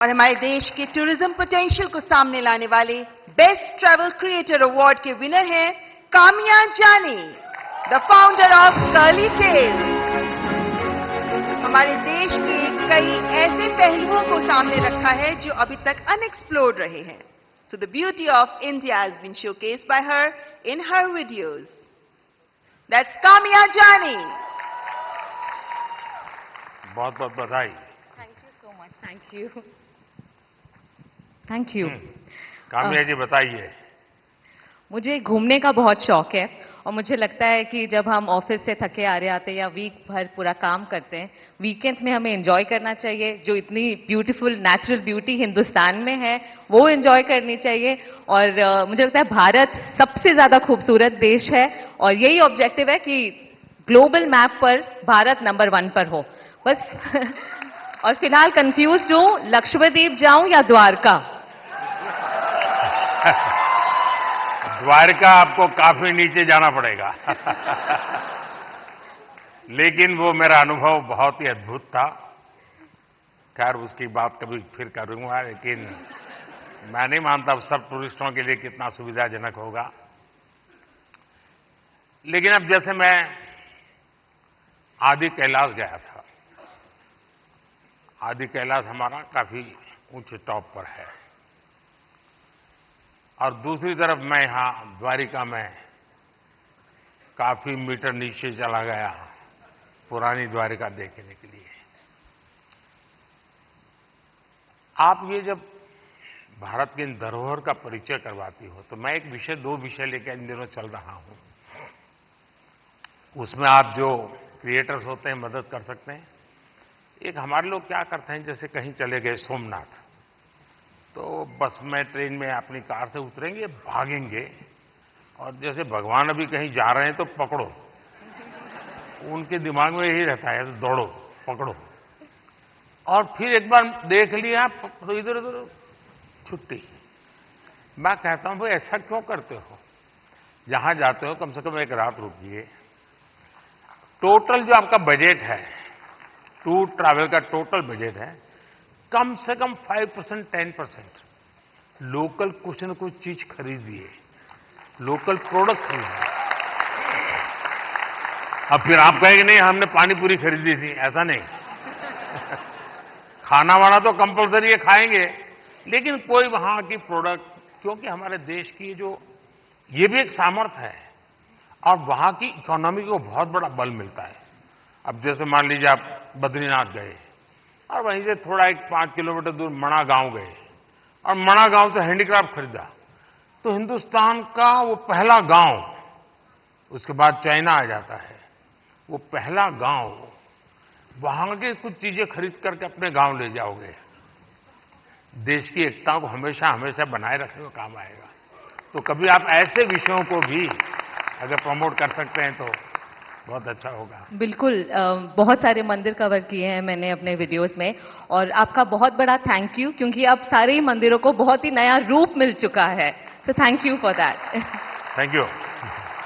और हमारे देश के टूरिज्म पोटेंशियल को सामने लाने वाले बेस्ट ट्रैवल क्रिएटर अवार्ड के विनर हैं Kamiya Jaani, the founder of Curly Tales. हमारे देश के कई ऐसे पहलुओं को सामने रखा है जो अभी तक अनएक्सप्लोर्ड रहे हैं। So the beauty of India has been showcased by her in her videos. That's Kamya Jani. बहुत बहुत बधाई। Thank you so much. Thank you. Thank you. Kamiya जी बताइए। मुझे घूमने का बहुत शौक है और मुझे लगता है कि जब हम ऑफिस से थके आ रहे आते हैं या वीक भर पूरा काम करते हैं, वीकेंड्स में हमें एंजॉय करना चाहिए। जो इतनी ब्यूटीफुल नेचुरल ब्यूटी हिंदुस्तान में है वो एंजॉय करनी चाहिए। और मुझे लगता है भारत सबसे ज्यादा खूबसूरत देश है और यही ऑब्जेक्टिव है कि ग्लोबल मैप पर भारत नंबर 1 पर हो बस। और फिलहाल कंफ्यूज्ड हूं, लक्षद्वीप जाऊं या द्वारका? द्वारका आपको काफी नीचे जाना पड़ेगा। लेकिन वो मेरा अनुभव बहुत ही अद्भुत था। खैर उसकी बात कभी फिर करूंगा, लेकिन मैं नहीं मानता सब टूरिस्टों के लिए कितना सुविधाजनक होगा। लेकिन अब जैसे मैं आदि कैलाश गया था, आदि कैलाश हमारा काफी ऊंचे टॉप पर है, और दूसरी तरफ मैं यहां द्वारिका में काफी मीटर नीचे चला गया पुरानी द्वारिका देखने के लिए। आप ये जब भारत की इन धरोहर का परिचय करवाती हो तो मैं दो विषय लेकर इन दिनों चल रहा हूं। उसमें आप जो क्रिएटर्स होते हैं मदद कर सकते हैं। एक हमारे लोग क्या करते हैं, जैसे कहीं चले गए सोमनाथ, तो बस में ट्रेन में अपनी कार से उतरेंगे, भागेंगे, और जैसे भगवान अभी कहीं जा रहे हैं तो पकड़ो। उनके दिमाग में यही रहता है, तो दौड़ो पकड़ो, और फिर एक बार देख लिया तो इधर उधर छुट्टी। मैं कहता हूं भाई ऐसा क्यों करते हो? जहां जाते हो कम से कम एक रात रुकिए। टोटल जो आपका बजट है, टूर ट्रैवल का टोटल बजट है, कम से कम 5% 10% लोकल कुछ न कुछ चीज खरीदिए, लोकल प्रोडक्ट खरीदिए। अब फिर आप कहेंगे नहीं हमने पानी पूरी खरीदी थी, ऐसा नहीं। खाना वाना तो कंपलसरी है, खाएंगे, लेकिन कोई वहां की प्रोडक्ट, क्योंकि हमारे देश की ये भी एक सामर्थ्य है और वहां की इकोनॉमी को बहुत बड़ा बल मिलता है। अब जैसे मान लीजिए आप बद्रीनाथ गए और वहीं से थोड़ा 5 किलोमीटर दूर मणा गांव गए और मणा गांव से हैंडीक्राफ्ट खरीदा, तो हिंदुस्तान का वो पहला गांव, उसके बाद चाइना आ जाता है, वो पहला गांव, वहां के कुछ चीजें खरीद करके अपने गांव ले जाओगे, देश की एकता को हमेशा हमेशा बनाए रखने में काम आएगा। तो कभी आप ऐसे विषयों को भी अगर प्रमोट कर सकते हैं तो बहुत अच्छा होगा। बिल्कुल। बहुत सारे मंदिर कवर किए हैं मैंने अपने वीडियोस में, और आपका बहुत बड़ा थैंक यू, क्योंकि अब सारे ही मंदिरों को बहुत ही नया रूप मिल चुका है। So thank you for that. Thank you.